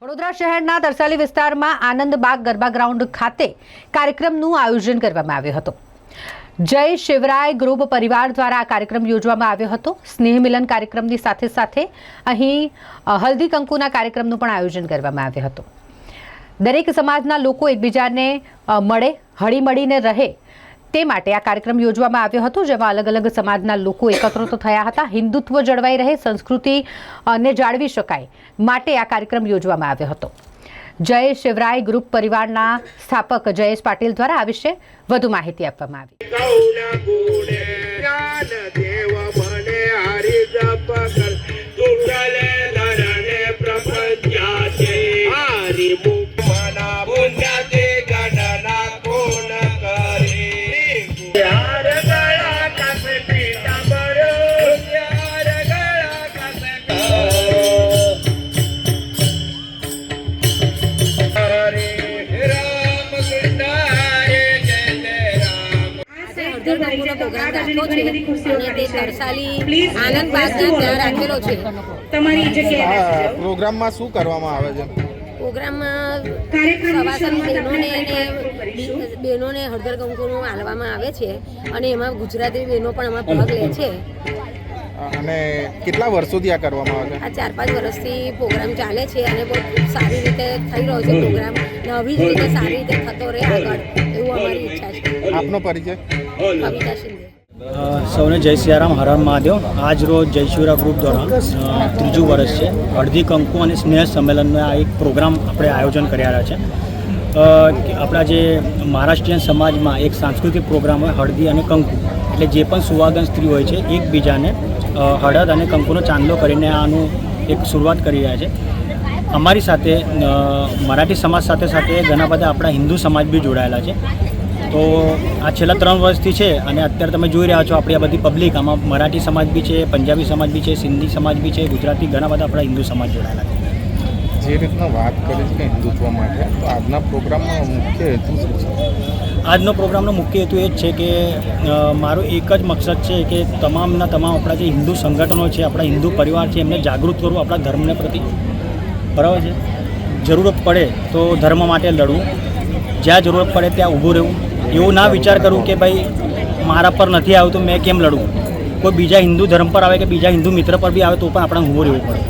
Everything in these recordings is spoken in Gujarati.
વડોદરા શહેરના તરસાલી વિસ્તારમાં આનંદબાગ ગરબા ગ્રાઉન્ડ ખાતે કાર્યક્રમનું આયોજન કરવામાં આવ્યું હતું। જય શિવરાય ગ્રુપ પરિવાર દ્વારા આ કાર્યક્રમ યોજવામાં આવ્યો હતો। સ્નેહ મિલન કાર્યક્રમની સાથે સાથે અહીં હલ્દી કંકુના કાર્યક્રમનું પણ આયોજન કરવામાં આવ્યું હતું। દરેક સમાજના લોકો એકબીજાને મળે, હળીમળીને રહે તે માટે આ કાર્યક્રમ યોજવામાં આવ્યો હતો, જેમાં અલગ અલગ સમાજના લોકો એકત્રિત થયા હતા। હિન્દુત્વ જળવાઈ રહે, સંસ્કૃતિને જાળવી શકાય માટે આ કાર્યક્રમ યોજવામાં આવ્યો હતો। જય શિવરાય ગ્રુપ પરિવારના સ્થાપક જયેશ પાટીલ દ્વારા આ વિશે વધુ માહિતી આપવામાં આવી। પ્રોગ્રામમાં શું કરવામાં આવે છે? પ્રોગ્રામમાં બહેનોને હળદર કંકુનું આલવામાં આવે છે અને એમાં ગુજરાતી બહેનો પણ એમાં ભાગ લે છે। અને કેટલા વર્ષોથી આ કરવામાં આવે છે? આ 4-5 વર્ષથી પ્રોગ્રામ ચાલે છે અને બહુ સારી રીતે થઈ રહ્યો છે પ્રોગ્રામ। આવી જ રીતે સારી રીતે થતો રહે આગળ, એવું અમારી ઈચ્છા છે। આપનો પરિચય? કવિતા શિંદે। સૌને જય સિયારામ, હર હર મહાદેવ। આજ રોજ જય શિવરાય ગ્રુપ દ્વારા ત્રીજું વર્ષ છે હળદી કંકુ અને સ્નેહ સંમેલનનો આ એક પ્રોગ્રામ આપણે આયોજન કર્યા છે। આપણા જે મહારાષ્ટ્રીયન સમાજમાં એક સાંસ્કૃતિક પ્રોગ્રામ હોય હળદી અને કંકુ, એટલે જે પણ સુવાગન સ્ત્રી હોય છે એકબીજાને હળદ અને કંકુનો ચાંદલો કરીને આનું એક શરૂઆત કરી રહ્યા છે। અમારી સાથે મરાઠી સમાજ સાથે સાથે ઘણા બધા આપણા હિન્દુ સમાજ બી જોડાયેલા છે। તો આ છેલ્લા 3 વર્ષથી છે અને અત્યારે તમે જોઈ રહ્યા છો આપણી આ બધી પબ્લિક, આમાં મરાઠી સમાજ બી છે, પંજાબી સમાજ બી છે, સિંધી સમાજ બી છે, ગુજરાતી, ઘણા બધા આપણા હિન્દુ સમાજ જોડાયેલા છે। જે રીતના વાત કરી છે કે હિન્દુત્વ માટે, તો આજના પ્રોગ્રામનો મુખ્ય હેતુ શું છે? આજનો પ્રોગ્રામનો મુખ્ય હેતુ એ જ છે કે મારો એક જ મકસદ છે કે તમામના તમામ આપણા જે હિન્દુ સંગઠનો છે, આપણા હિન્દુ પરિવાર છે, એમને જાગૃત કરવું આપણા ધર્મને પ્રતિ, બરાબર છે। જરૂરત પડે તો ધર્મ માટે લડવું, જ્યાં જરૂરત પડે ત્યાં ઊભું રહેવું। એવું ના વિચાર કરું કે ભાઈ મારા પર નથી આવ્યું તો મેં કેમ લડવું। કોઈ બીજા હિન્દુ ધર્મ પર આવે કે બીજા હિન્દુ મિત્ર પર બી આવે તો પણ આપણે ઊભું રહેવું પડે।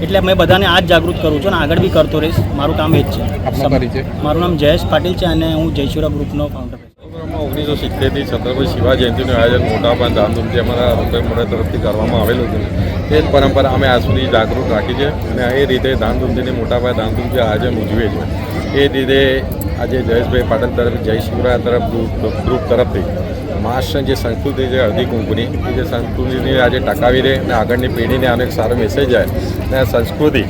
એટલે મેં બધાને આ જ જાગૃત કરું છું અને આગળ બી કરતો રહીશ। મારું કામ એ જ છે। મારું નામ જયેશ પાટીલ છે અને હું જય શિવરાય ગ્રુપનો ફાઉન્ડર છું। 1970થી છત્રપતિ શિવાજી જયંતિનું આયોજન મોટા પાયે ધામધૂમથી અમારા રોટરી મંડળ તરફથી કરવામાં આવેલું હતું। એ જ પરંપરા અમે આજ સુધી જાગૃત રાખી છે અને એ રીતે ધામધૂમથી મોટા પાયે ધામધૂમથી આયોજન ઉજવીએ છીએ। એ રીતે આજે જયેશભાઈ પાટીલ તરફ જય શિવરાય ગ્રુપ તરફથી મહારાષ્ટ્રની જે સંસ્કૃતિ છે હળદી કુંકુની, એ જે સંસ્કૃતિને આજે ટકાવી રહે અને આગળની પેઢીને આનો એક સારો મેસેજ જાય અને આ સંસ્કૃતિ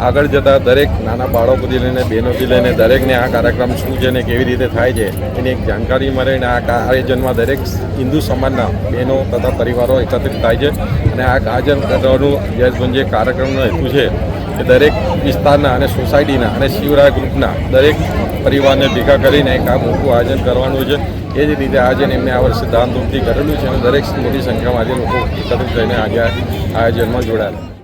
આગળ જતાં દરેક નાના બાળકોથી લઈને બહેનોથી લઈને દરેકને આ કાર્યક્રમ શું છે ને કેવી રીતે થાય છે એની એક જાણકારી મળે અને આ આયોજનમાં દરેક હિન્દુ સમાજના બહેનો તથા પરિવારો એકત્રિત થાય છે અને આ આયોજન કરવાનું જયેશભાઈ જે કાર્યક્રમનો હેતુ છે કે દરેક વિસ્તારના અને સોસાયટીના અને શિવરાય ગ્રુપના દરેક પરિવારને ભેગા કરીને એક આ મોટું આયોજન કરવાનું છે। એ જ રીતે આયોજન એમને આ વર્ષે ધામધૂમથી કરેલું છે અને દરેક મોટી સંખ્યામાં આજે લોકો એકત્રિત થઈને આજે આયોજનમાં જોડાયેલા।